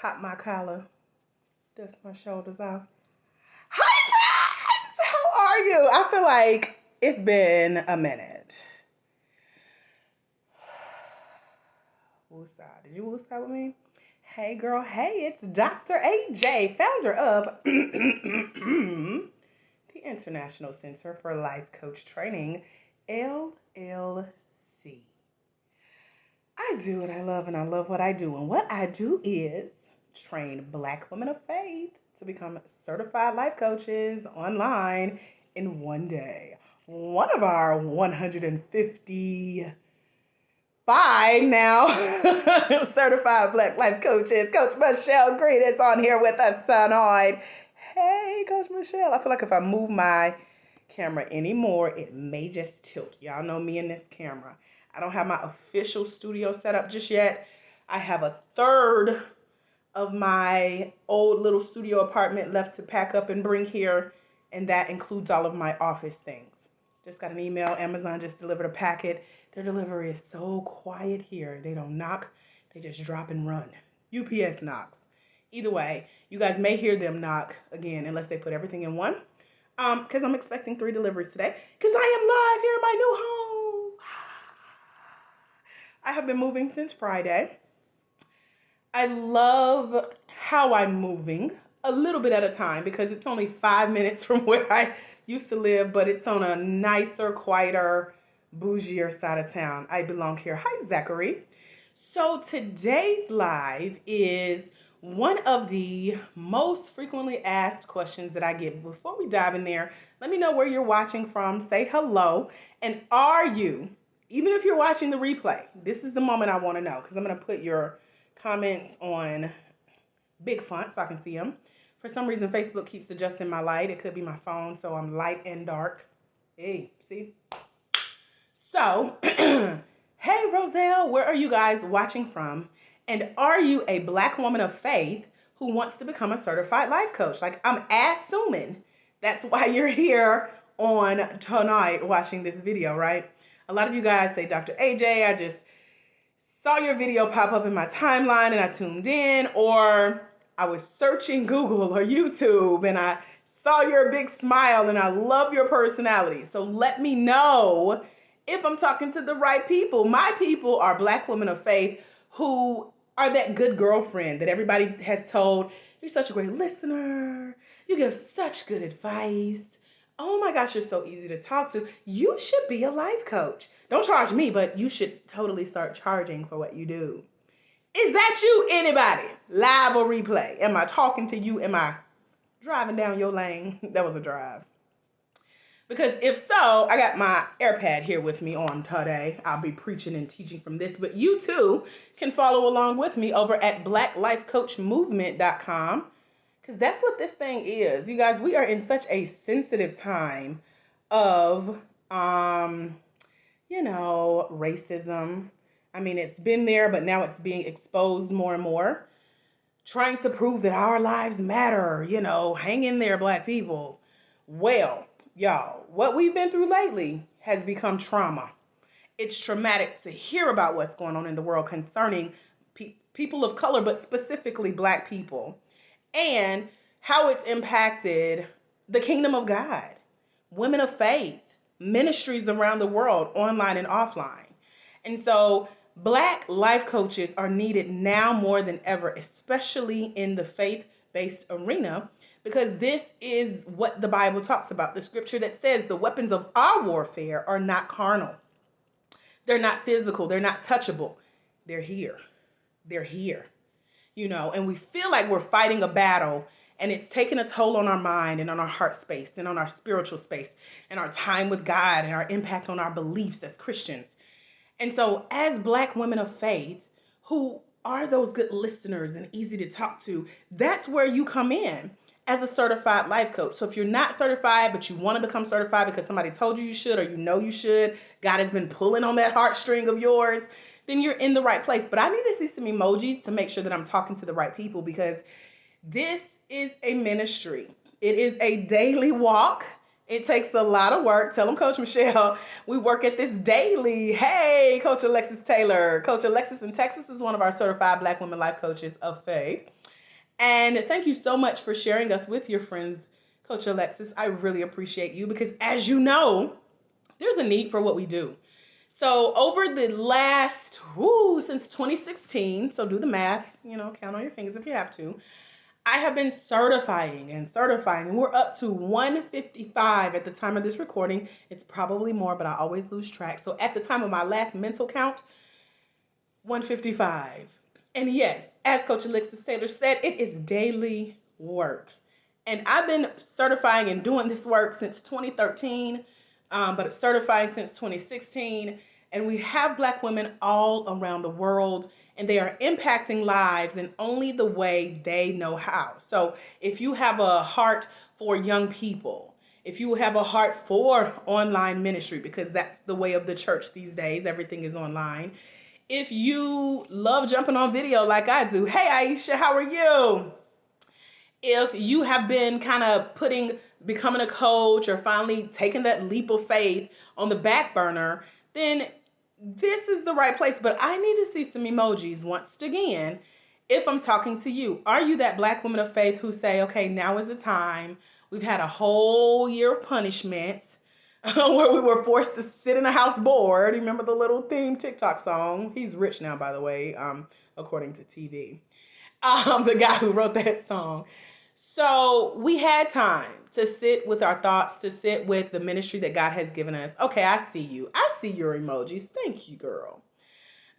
Pop my collar, dust my shoulders off. Hi friends! How are you? I feel like it's been a minute. Woosah. Did you woosah with me? Hey girl, hey, it's Dr. AJ, founder of the International Center for Life Coach Training, LLC. I do what I love and I love what I do. And what I do is train Black women of faith to become certified life coaches online in one day. One of our 155 now certified Black life coaches, Coach Michelle Green, is on here with us tonight. Hey, Coach Michelle. I feel like if I move my camera anymore, it may just tilt. Y'all know me and this camera. I don't have my official studio set up just yet. I have a third of my old little studio apartment left to pack up and bring here, and that includes all of my office things. Just got an email. Amazon just delivered a packet. Their delivery is so quiet here. They don't knock. They just drop and run. UPS knocks. Either way, you guys may hear them knock again unless they put everything in one. Because I'm expecting 3 deliveries today because I am live here in my new home. I have been moving since Friday. I love how I'm moving a little bit at a time because it's only 5 minutes from where I used to live, but it's on a nicer, quieter, bougier side of town. I belong here. Hi, Zachary. So today's live is one of the most frequently asked questions that I get. Before we dive in there, let me know where you're watching from. Say hello. And are you, even if you're watching the replay, this is the moment I want to know because I'm going to put your comments on big font so I can see them. For some reason, Facebook keeps adjusting my light. It could be my phone, so I'm light and dark. Hey, see? So, hey, Roselle, where are you guys watching from? And are you a Black woman of faith who wants to become a certified life coach? Like, I'm assuming that's why you're here on tonight watching this video, right? A lot of you guys say, Dr. AJ, I just saw your video pop up in my timeline and I tuned in, or I was searching Google or YouTube and I saw your big smile and I love your personality. So let me know if I'm talking to the right people. My people are Black women of faith who are that good girlfriend that everybody has told, you're such a great listener, you give such good advice. Oh my gosh, you're so easy to talk to. You should be a life coach. Don't charge me, but you should totally start charging for what you do. Is that you, anybody? Live or replay? Am I talking to you? Am I driving down your lane? That was a drive. Because if so, I got my AirPad here with me on today. I'll be preaching and teaching from this, but you too can follow along with me over at blacklifecoachmovement.com. Because that's what this thing is. You guys, we are in such a sensitive time of, racism. I mean, it's been there, but now it's being exposed more and more. Trying to prove that our lives matter, hang in there, Black people. Well, y'all, what we've been through lately has become trauma. It's traumatic to hear about what's going on in the world concerning people of color, but specifically Black people. And how it's impacted the kingdom of God, women of faith, ministries around the world, online and offline. And so Black life coaches are needed now more than ever, especially in the faith-based arena, because this is what the Bible talks about. The scripture that says the weapons of our warfare are not carnal. They're not physical. They're not touchable. They're here. They're here. And we feel like we're fighting a battle and it's taking a toll on our mind and on our heart space and on our spiritual space and our time with God and our impact on our beliefs as Christians. And so as Black women of faith who are those good listeners and easy to talk to, that's where you come in as a certified life coach. So if you're not certified, but you want to become certified because somebody told you should, or you should, God has been pulling on that heartstring of yours, then you're in the right place. But I need to see some emojis to make sure that I'm talking to the right people, because this is a ministry. It is a daily walk. It takes a lot of work. Tell them, Coach Michelle, we work at this daily. Hey, Coach Alexis Taylor. Coach Alexis in Texas is one of our certified Black women life coaches of faith. And thank you so much for sharing us with your friends, Coach Alexis. I really appreciate you because, as you know, there's a need for what we do. So over the last, since 2016, so do the math, count on your fingers if you have to. I have been certifying, and we're up to 155 at the time of this recording. It's probably more, but I always lose track. So at the time of my last mental count, 155. And yes, as Coach Alexis Taylor said, it is daily work. And I've been certifying and doing this work since 2013, but certifying since 2016. And we have Black women all around the world, and they are impacting lives in only the way they know how. So if you have a heart for young people, if you have a heart for online ministry, because that's the way of the church these days, everything is online. If you love jumping on video like I do, hey Aisha, how are you? If you have been kind of becoming a coach or finally taking that leap of faith on the back burner, then this is the right place. But I need to see some emojis once again if I'm talking to you. Are you that Black woman of faith who say, okay, now is the time. We've had a whole year of punishment where we were forced to sit in a house bored. Remember the little theme TikTok song? He's rich now, by the way, according to TV. The guy who wrote that song. So we had time to sit with our thoughts, to sit with the ministry that God has given us. Okay, I see you. I see your emojis. Thank you, girl.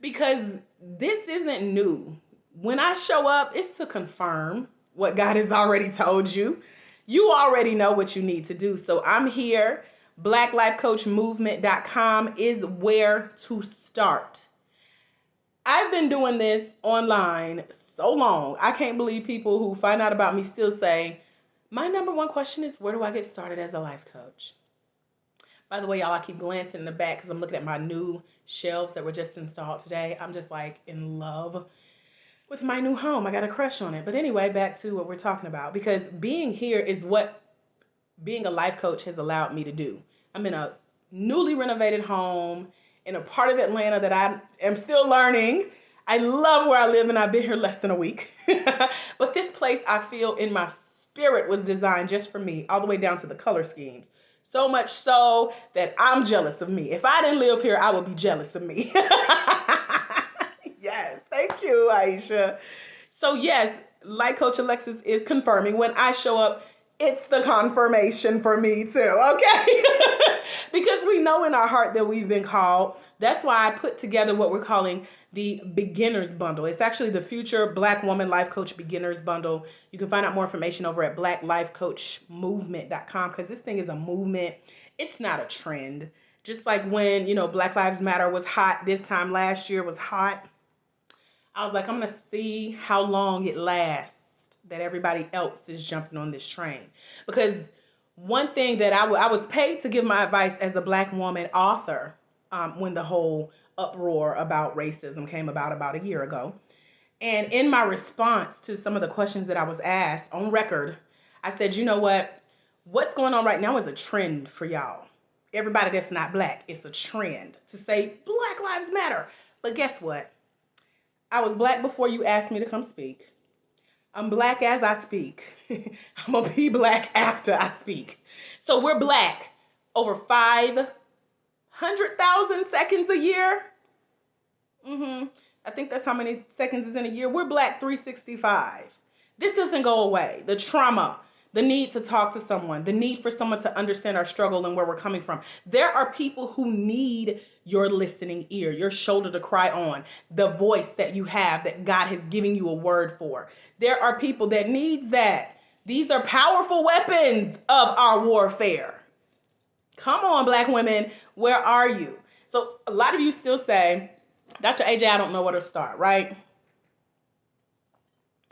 Because this isn't new. When I show up, it's to confirm what God has already told you. You already know what you need to do. So I'm here. BlackLifeCoachMovement.com is where to start. I've been doing this online so long. I can't believe people who find out about me still say, my number one question is, where do I get started as a life coach? By the way, y'all, I keep glancing in the back because I'm looking at my new shelves that were just installed today. I'm just like in love with my new home. I got a crush on it. But anyway, back to what we're talking about, because being here is what being a life coach has allowed me to do. I'm in a newly renovated home in a part of Atlanta that I am still learning. I love where I live, and I've been here less than a week. But this place, I feel in my spirit, was designed just for me, all the way down to the color schemes. So much so that I'm jealous of me. If I didn't live here, I would be jealous of me. Yes, thank you, Aisha. So yes, like Coach Alexis is confirming, when I show up, it's the confirmation for me too, okay? Because we know in our heart that we've been called. That's why I put together what we're calling the Beginner's Bundle. It's actually the Future Black Woman Life Coach Beginner's Bundle. You can find out more information over at BlackLifeCoachMovement.com, because this thing is a movement. It's not a trend. Just like when, Black Lives Matter was hot this time last year was hot. I was like, I'm going to see how long it lasts that everybody else is jumping on this train. Because one thing that I was paid to give my advice as a Black woman author when the whole uproar about racism came about a year ago. And in my response to some of the questions that I was asked on record, I said, you know what? What's going on right now is a trend for y'all. Everybody that's not Black, it's a trend to say Black Lives Matter. But guess what? I was Black before you asked me to come speak. I'm Black as I speak. I'm going to be Black after I speak. So we're Black over 500,000 seconds a year. I think that's how many seconds is in a year. We're Black 365. This doesn't go away. The trauma, the need to talk to someone, the need for someone to understand our struggle and where we're coming from. There are people who need your listening ear, your shoulder to cry on, the voice that you have that God has given you a word for. There are people that need that. These are powerful weapons of our warfare. Come on, Black women, where are you? So a lot of you still say, Dr. AJ, I don't know where to start, right?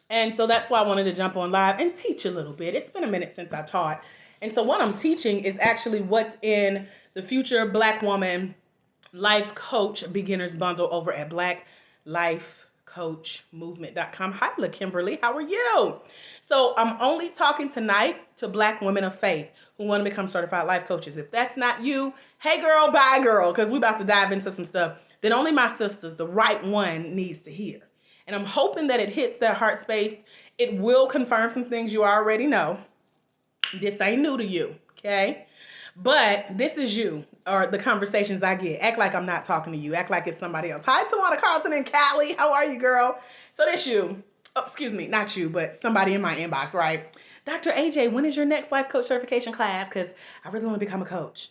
And so that's why I wanted to jump on live and teach a little bit. It's been a minute since I taught. And so what I'm teaching is actually what's in the Future Black Woman Life Coach Beginner's Bundle over at lifecoachmovement.com. Hi, LaKimberly. How are you? So I'm only talking tonight to Black women of faith who want to become certified life coaches. If that's not you, hey girl, bye girl, because we're about to dive into some stuff that only my sisters, the right one, needs to hear. And I'm hoping that it hits that heart space. It will confirm some things you already know. This ain't new to you, okay? But this is you, or the conversations I get. Act like I'm not talking to you. Act like it's somebody else. Hi, Tawana Carlton and Callie. How are you, girl? So that's you. Oh, excuse me, not you, but somebody in my inbox, right? Dr. AJ, when is your next life coach certification class? Because I really want to become a coach.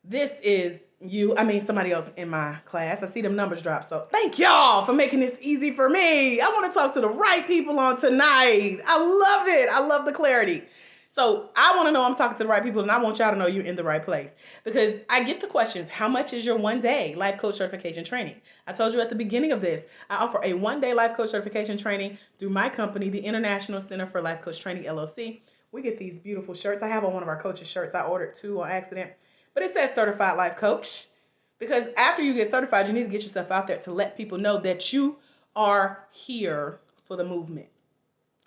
This is you. I mean, somebody else in my class. I see them numbers drop. So thank y'all for making this easy for me. I want to talk to the right people on tonight. I love it. I love the clarity. So I want to know I'm talking to the right people, and I want y'all to know you're in the right place, because I get the questions. How much is your one-day life coach certification training? I told you at the beginning of this, I offer a one-day life coach certification training through my company, the International Center for Life Coach Training, LLC. We get these beautiful shirts. I have on one of our coaches' shirts. I ordered 2 on accident, but it says Certified Life Coach, because after you get certified, you need to get yourself out there to let people know that you are here for the movement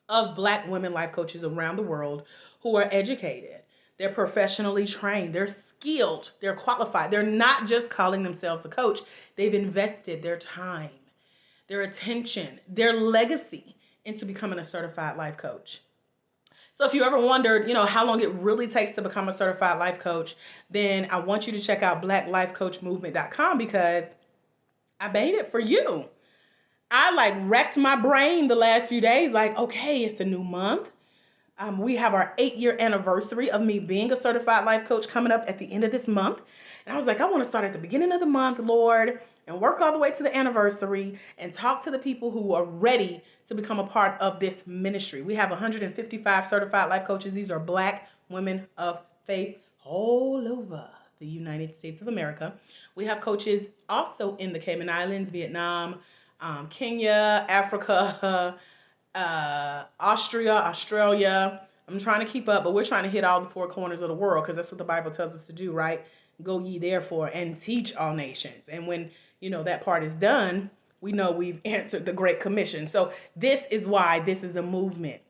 of Black women life coaches around the world who are educated. They're professionally trained. They're skilled. They're qualified. They're not just calling themselves a coach. They've invested their time, their attention, their legacy into becoming a certified life coach. So if you ever wondered, how long it really takes to become a certified life coach, then I want you to check out blacklifecoachmovement.com, because I made it for you. I wrecked my brain the last few days. Okay, it's a new month. We have our 8-year anniversary of me being a certified life coach coming up at the end of this month. And I was like, I want to start at the beginning of the month, Lord, and work all the way to the anniversary and talk to the people who are ready to become a part of this ministry. We have 155 certified life coaches. These are Black women of faith all over the United States of America. We have coaches also in the Cayman Islands, Vietnam, Kenya, Africa, Austria, Australia. I'm trying to keep up, but we're trying to hit all the 4 corners of the world, because that's what the Bible tells us to do, right? Go ye therefore and teach all nations. And when, that part is done, we know we've answered the Great Commission. So this is why this is a movement.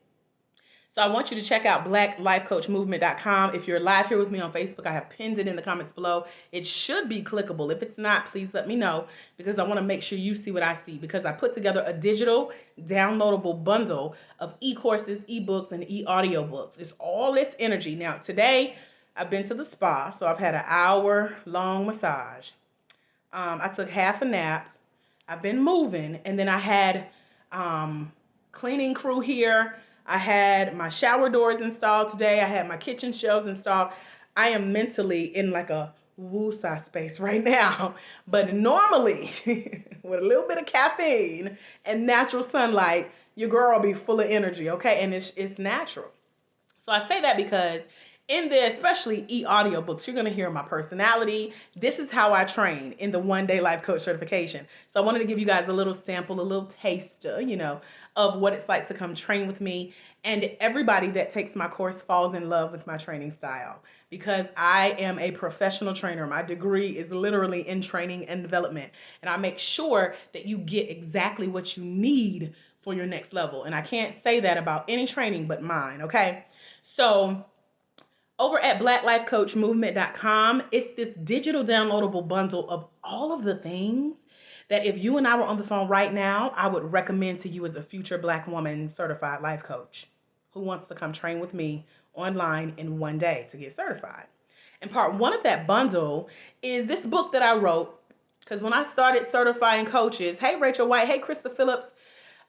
So I want you to check out blacklifecoachmovement.com. If you're live here with me on Facebook, I have pinned it in the comments below. It should be clickable. If it's not, please let me know, because I want to make sure you see what I see, because I put together a digital downloadable bundle of e-courses, e-books, and e-audiobooks. It's all this energy. Now, today I've been to the spa, so I've had an hour-long massage. I took half a nap. I've been moving, and then I had cleaning crew here. I had my shower doors installed today. I had my kitchen shelves installed. I am mentally in a woosah space right now. But normally, with a little bit of caffeine and natural sunlight, your girl will be full of energy, okay? And it's natural. So I say that because in the especially e-audiobooks, you're going to hear my personality. This is how I train in the one-day life coach certification. So I wanted to give you guys a little sample, a little taster, of what it's like to come train with me. And everybody that takes my course falls in love with my training style, because I am a professional trainer. My degree is literally in training and development. And I make sure that you get exactly what you need for your next level. And I can't say that about any training but mine, okay? So over at blacklifecoachmovement.com, it's this digital downloadable bundle of all of the things that if you and I were on the phone right now, I would recommend to you as a future Black woman certified life coach who wants to come train with me online in one day to get certified. And part 1 of that bundle is this book that I wrote, because when I started certifying coaches, hey Rachel White, hey Krista Phillips,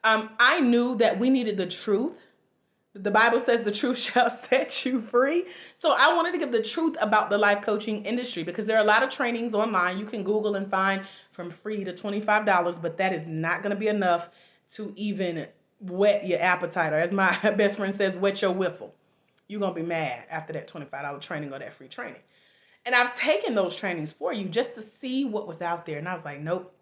I knew that we needed the truth. The Bible says the truth shall set you free. So I wanted to give the truth about the life coaching industry, because there are a lot of trainings online you can Google and find from free to $25, but that is not going to be enough to even whet your appetite, or as my best friend says, wet your whistle. You're going to be mad after that $25 training or that free training. And I've taken those trainings for you just to see what was out there. And I was like, nope,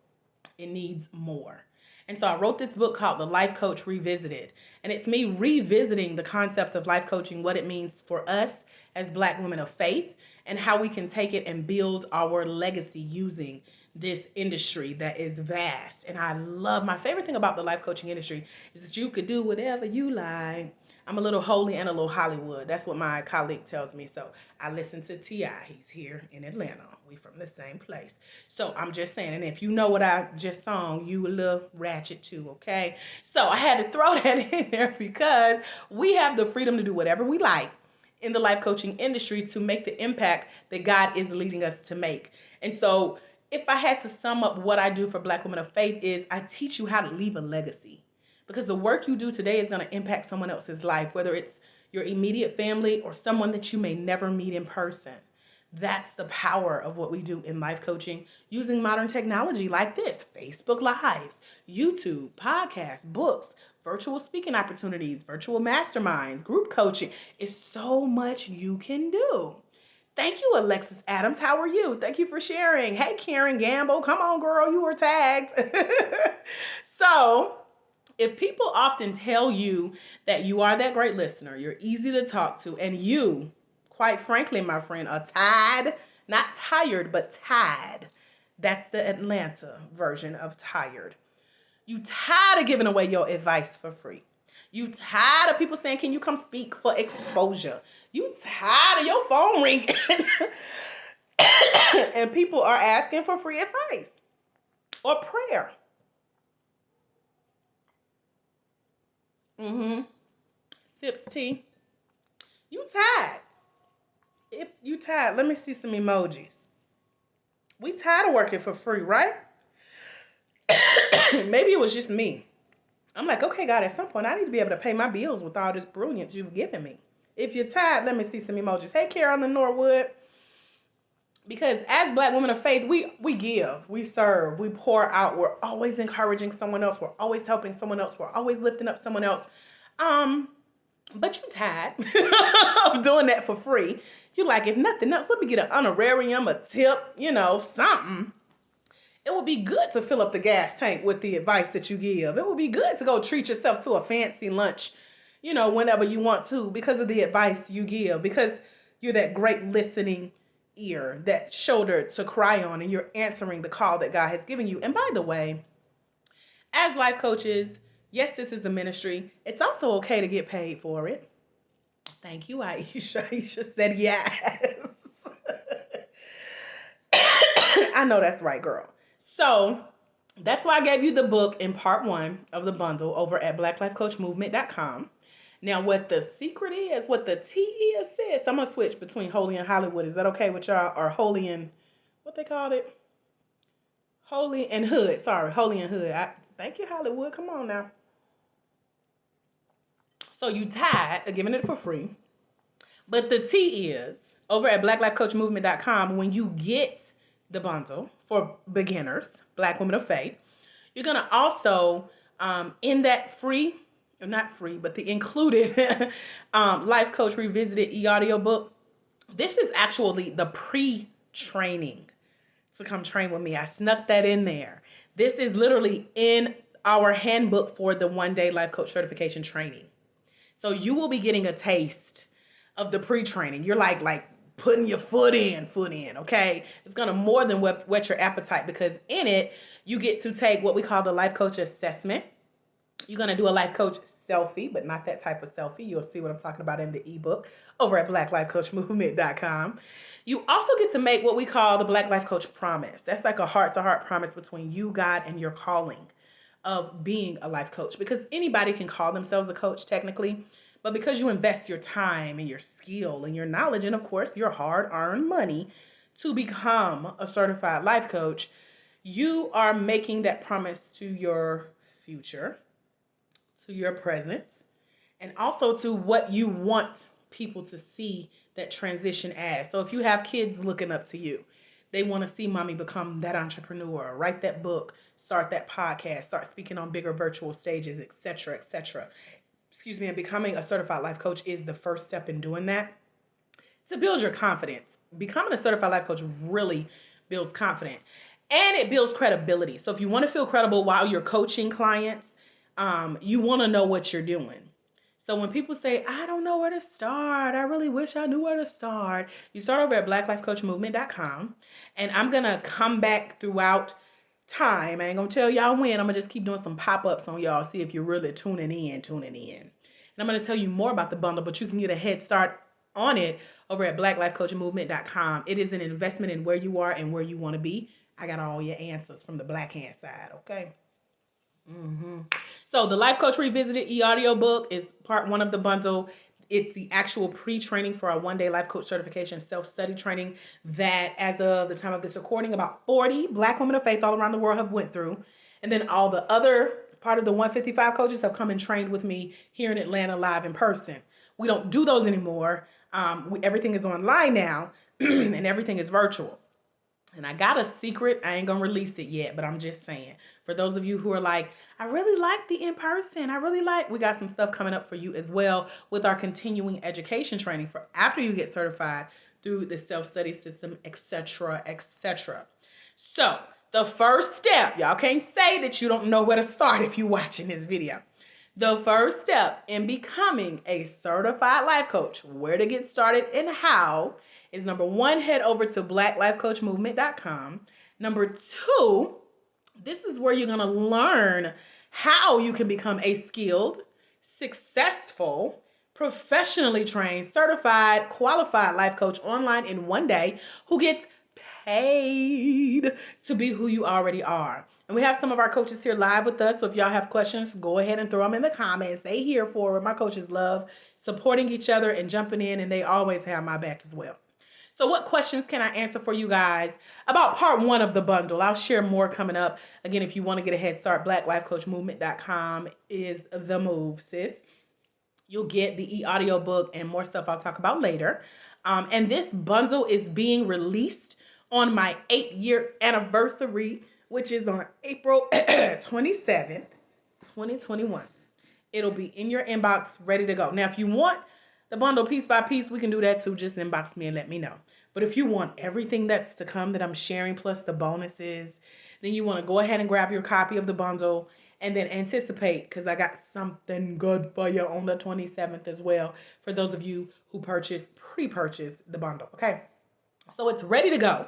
it needs more. And so I wrote this book called The Life Coach Revisited. And it's me revisiting the concept of life coaching, what it means for us as Black women of faith, and how we can take it and build our legacy using this industry that is vast. And I love, my favorite thing about the life coaching industry is that you could do whatever you like. I'm a little holy and a little Hollywood. That's what my colleague tells me. So I listen to T.I. He's here in Atlanta. We from the same place. So I'm just saying, and if you know what I just sung, you a little ratchet too, okay? So I had to throw that in there because we have the freedom to do whatever we like in the life coaching industry to make the impact that God is leading us to make. And so if I had to sum up what I do for Black Women of Faith is I teach you how to leave a legacy. Because the work you do today is going to impact someone else's life, whether it's your immediate family or someone that you may never meet in person. That's the power of what we do in life coaching using modern technology like this: Facebook Lives, YouTube, podcasts, books, virtual speaking opportunities, virtual masterminds, group coaching. It's so much you can do. Thank you, Alexis Adams. How are you? Thank you for sharing. Hey, Karen Gamble. Come on, girl. You were tagged. So, if people often tell you that you are that great listener, you're easy to talk to, and you, quite frankly, my friend, are tired, not tired, but tired. That's the Atlanta version of tired. You tired of giving away your advice for free. You tired of people saying, can you come speak for exposure? You tired of your phone ringing and people are asking for free advice or prayer. Sips tea. You tired. If you tired, let me see some emojis. We tired of working for free, right? Maybe it was just me. I'm like, okay, God, at some point I need to be able to pay my bills with all this brilliance you've given me. If you're tired, let me see some emojis. Hey, Carolyn Norwood. Because as Black women of faith, we give, we serve, we pour out. We're always encouraging someone else. We're always helping someone else. We're always lifting up someone else. But you tired of doing that for free. You're like, if nothing else, let me get an honorarium, a tip, something. It would be good to fill up the gas tank with the advice that you give. It would be good to go treat yourself to a fancy lunch, whenever you want to, because of the advice you give, because you're that great listening ear, that shoulder to cry on, and you're answering the call that God has given you. And by the way, as life coaches, yes, this is a ministry. It's also okay to get paid for it. Thank you, Aisha. Aisha said yes. I know that's right, girl. So that's why I gave you the book in part 1 of the bundle over at blacklifecoachmovement.com. Now, what the secret is, what the T is says, so I'm going to switch between Holy and Hollywood. Is that okay with y'all? Or Holy and, what they called it? Holy and Hood. Sorry, Holy and Hood. Thank you, Hollywood. Come on now. So you tired of giving it for free. But the T is, over at blacklifecoachmovement.com, when you get the bundle for beginners, Black women of faith, you're going to also, in that free, or not free, but the included Life Coach Revisited e-audio book, this is actually the pre-training to come train with me. I snuck that in there. This is literally in our handbook for the one-day Life Coach certification training. So you will be getting a taste of the pre-training. You're like putting your foot in, okay? It's going to more than whet your appetite, because in it, you get to take what we call the Life Coach assessment. You're going to do a Life Coach selfie, but not that type of selfie. You'll see what I'm talking about in the ebook over at blacklifecoachmovement.com. You also get to make what we call the Black Life Coach promise. That's like a heart-to-heart promise between you, God, and your calling of being a life coach, because anybody can call themselves a coach technically, but because you invest your time and your skill and your knowledge and, of course, your hard-earned money to become a certified life coach, you are making that promise to your future, to your present, and also to what you want people to see that transition as. So if you have kids looking up to you, they want to see mommy become that entrepreneur, write that book, start that podcast, start speaking on bigger virtual stages, etc., etc. Excuse me, and becoming a certified life coach is the first step in doing that. To build your confidence, becoming a certified life coach really builds confidence, and it builds credibility. So if you want to feel credible while you're coaching clients, you want to know what you're doing. So when people say, I don't know where to start, I really wish I knew where to start, you start over at blacklifecoachmovement.com. And I'm going to come back throughout time. I ain't going to tell y'all when. I'm going to just keep doing some pop-ups on y'all, see if you're really tuning in. And I'm going to tell you more about the bundle, but you can get a head start on it over at blacklifecoachmovement.com. It is an investment in where you are and where you want to be. I got all your answers from the black hand side, okay? So the Life Coach Revisited e-audio book is part one of the bundle. It's the actual pre-training for our one-day life coach certification self-study training that, as of the time of this recording, about 40 black women of faith all around the world have went through. And then all the other part of the 155 coaches have come and trained with me here in Atlanta live in person. We don't do those anymore. Everything is online now and everything is virtual. And I got a secret. I ain't going to release it yet, but I'm just saying. For those of you who are like, I really like the in-person. We got some stuff coming up for you as well with our continuing education training for after you get certified through the self-study system, etc., etc. So the first step, y'all can't say that you don't know where to start if you're watching this video. The first step in becoming a certified life coach, where to get started and how, is number one, head over to blacklifecoachmovement.com. Number two, this is where you're going to learn how you can become a skilled, successful, professionally trained, certified, qualified life coach online in one day who gets paid to be who you already are. And we have some of our coaches here live with us. So if y'all have questions, go ahead and throw them in the comments. They here for it. My coaches love supporting each other and jumping in, and they always have my back as well. So what questions can I answer for you guys about part one of the bundle? I'll share more coming up. Again, if you want to get a head start, blacklifecoachmovement.com is the move, sis. You'll get the e-audio book and more stuff I'll talk about later. And this bundle is being released on my 8-year anniversary, which is on April 27th, 2021. It'll be in your inbox, ready to go. Now, if you want the bundle piece by piece, we can do that too. Just inbox me and let me know. But if you want everything that's to come that I'm sharing plus the bonuses, then you want to go ahead and grab your copy of the bundle and then anticipate, because I got something good for you on the 27th as well for those of you who pre-purchase the bundle. Okay, so it's ready to go.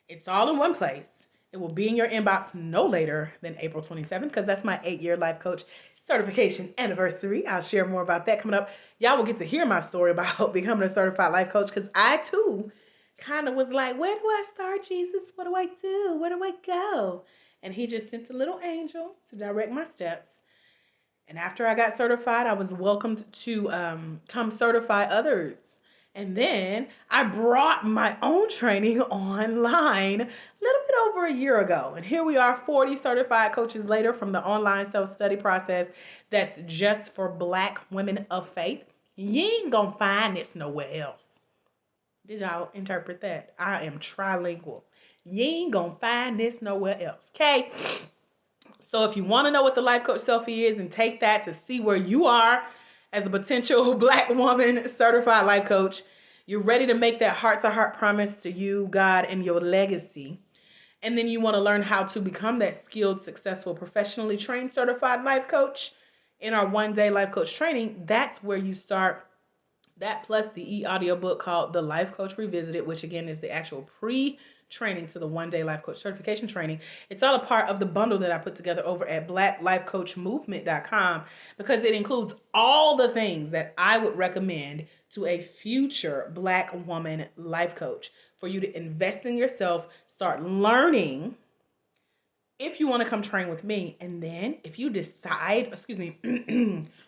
It's all in one place. It will be in your inbox no later than April 27th, because that's my 8-year life coach certification anniversary. I'll share more about that coming up. Y'all will get to hear my story about becoming a certified life coach, because I too kind of was like, where do I start, Jesus? What do I do? Where do I go? And he just sent a little angel to direct my steps. And after I got certified, I was welcomed to come certify others. And then I brought my own training online a little bit over a year ago. And here we are, 40 certified coaches later, from the online self-study process that's just for black women of faith. You ain't gonna find this nowhere else. Did y'all interpret that? I am trilingual. You ain't gonna find this nowhere else, okay? So if you want to know what the life coach selfie is and take that to see where you are as a potential black woman certified life coach, you're ready to make that heart-to-heart promise to you, God, and your legacy. And then you want to learn how to become that skilled, successful, professionally trained certified life coach in our one-day life coach training. That's where you start. That plus the e-audio book called The Life Coach Revisited, which again is the actual pre-training to the one-day life coach certification training. It's all a part of the bundle that I put together over at blacklifecoachmovement.com, because it includes all the things that I would recommend to a future black woman life coach for you to invest in yourself, start learning if you want to come train with me. And then if you decide,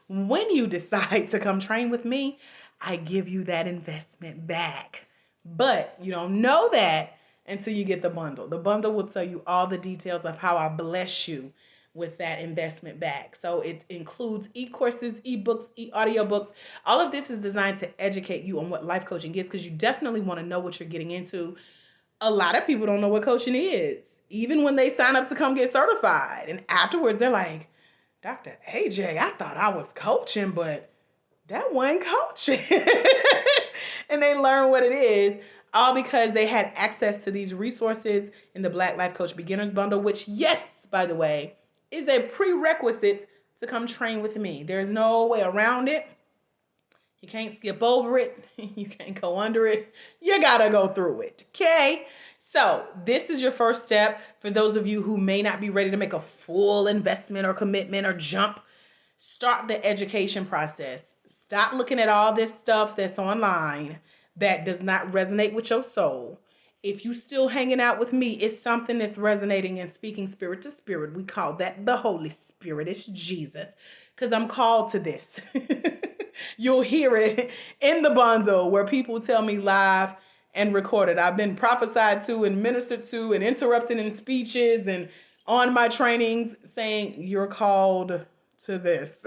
when you decide to come train with me, I give you that investment back. But you don't know that until you get the bundle. The bundle will tell you all the details of how I bless you with that investment back. So it includes e-courses, e-books, e-audiobooks. All of this is designed to educate you on what life coaching is, because you definitely want to know what you're getting into. A lot of people don't know what coaching is, even when they sign up to come get certified. And afterwards, they're like, Dr. AJ, I thought I was coaching, but that wasn't coaching. And they learn what it is, all because they had access to these resources in the Black Life Coach Beginners Bundle, which, yes, by the way, is a prerequisite to come train with me. There's no way around it. You can't skip over it. You can't go under it. You gotta go through it. Okay? So, this is your first step for those of you who may not be ready to make a full investment or commitment or jump. Start the education process. Stop looking at all this stuff that's online that does not resonate with your soul. If you still hanging out with me, it's something that's resonating and speaking spirit to spirit. We call that the Holy Spirit. It's Jesus. Because I'm called to this. You'll hear it in the bundle where people tell me live and recorded. I've been prophesied to and ministered to and interrupted in speeches and on my trainings saying you're called to this.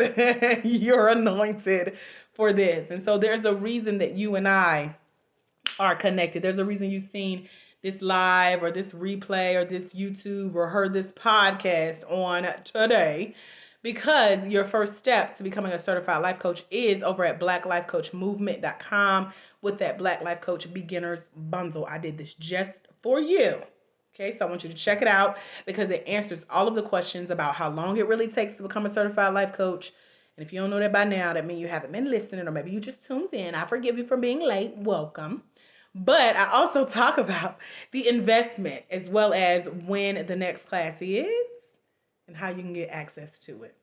You're anointed for this. And so there's a reason that you and I are connected. There's a reason you've seen this live or this replay or this YouTube or heard this podcast on today, because your first step to becoming a certified life coach is over at blacklifecoachmovement.com with that Black Life Coach Beginners Bundle. I did this just for you. Okay, so I want you to check it out because it answers all of the questions about how long it really takes to become a certified life coach. And if you don't know that by now, that means you haven't been listening, or maybe you just tuned in. I forgive you for being late. Welcome. But I also talk about the investment as well as when the next class is and how you can get access to it.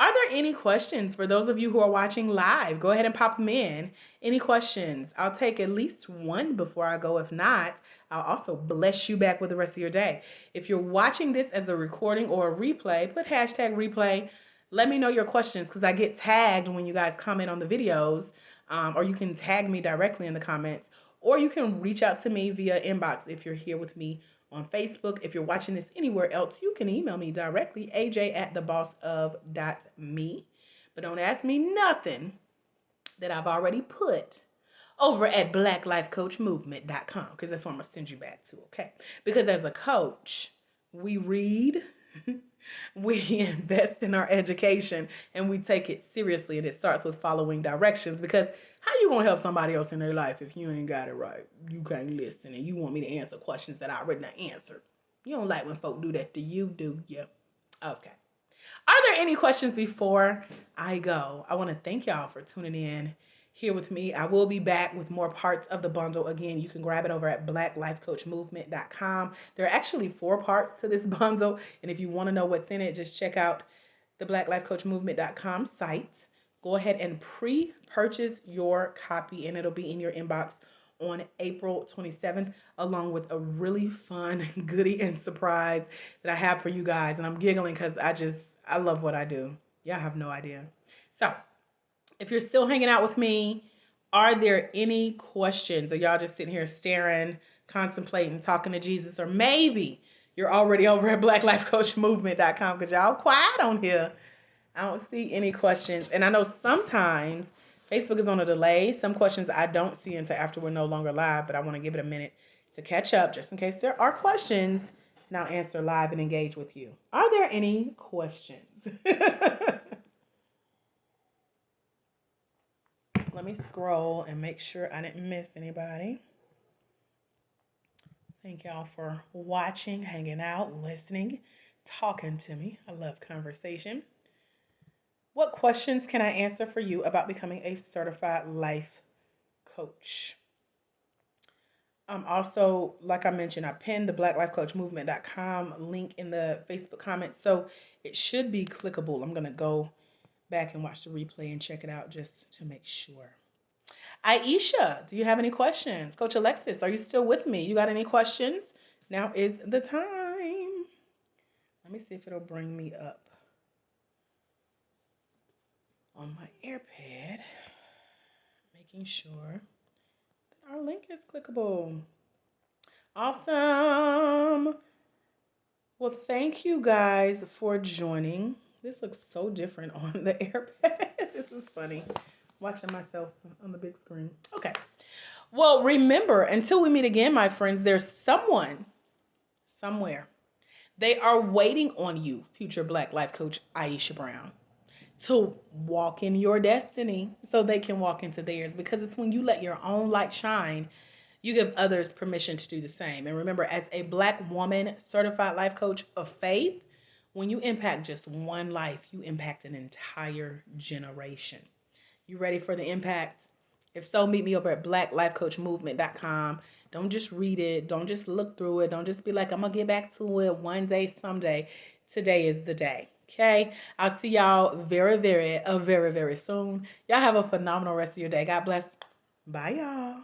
Are there any questions for those of you who are watching live? Go ahead and pop them in. Any questions? I'll take at least one before I go. If not, I'll also bless you back with the rest of your day. If you're watching this as a recording or a replay, put hashtag replay. Let me know your questions because I get tagged when you guys comment on the videos, or you can tag me directly in the comments, or you can reach out to me via inbox if you're here with me on Facebook. If you're watching this anywhere else, you can email me directly, aj@thebossof.me. But don't ask me nothing that I've already put over at blacklifecoachmovement.com, because that's what I'm going to send you back to, okay? Because as a coach, we read, we invest in our education, and we take it seriously, and it starts with following directions, because how you going to help somebody else in their life if you ain't got it right? You can't listen, and you want me to answer questions that I already answered. You don't like when folk do that to you, do you? Okay. Are there any questions before I go? I want to thank y'all for tuning in here with me. I will be back with more parts of the bundle. Again, you can grab it over at blacklifecoachmovement.com. There are actually 4 parts to this bundle, and if you want to know what's in it, just check out the blacklifecoachmovement.com site. Go ahead and pre-purchase your copy, and it'll be in your inbox on April 27th, along with a really fun goodie and surprise that I have for you guys. And I'm giggling because I love what I do. Y'all have no idea. So, if you're still hanging out with me, are there any questions? Or y'all just sitting here staring, contemplating, talking to Jesus? Or maybe you're already over at blacklifecoachmovement.com because y'all quiet on here. I don't see any questions. And I know sometimes Facebook is on a delay. Some questions I don't see until after we're no longer live, but I want to give it a minute to catch up just in case there are questions, and I'll answer live and engage with you. Are there any questions? Let me scroll and make sure I didn't miss anybody. Thank y'all for watching, hanging out, listening, talking to me. I love conversation. What questions can I answer for you about becoming a certified life coach? Also, like I mentioned, I pinned the blacklifecoachmovement.com link in the Facebook comments, so it should be clickable. I'm going to go back and watch the replay and check it out just to make sure. Aisha, do you have any questions? Coach Alexis, are you still with me? You got any questions? Now is the time. Let me see if it'll bring me up on my AirPad, making sure that our link is clickable. Awesome. Well, thank you guys for joining. This looks so different on the AirPad. This is funny, watching myself on the big screen. Okay. Well, remember, until we meet again, my friends, there's someone, somewhere. They are waiting on you, future Black Life Coach Aisha Brown, to walk in your destiny so they can walk into theirs, because it's when you let your own light shine, you give others permission to do the same. And remember, as a Black woman certified life coach of faith, When you impact just one life, you impact an entire generation. You ready for the impact? If so, meet me over at blacklifecoachmovement.com. Don't just read it. Don't just look through it. Don't just be like, I'm going to get back to it one day, someday. Today is the day. Okay? I'll see y'all very, very soon. Y'all have a phenomenal rest of your day. God bless. Bye, y'all.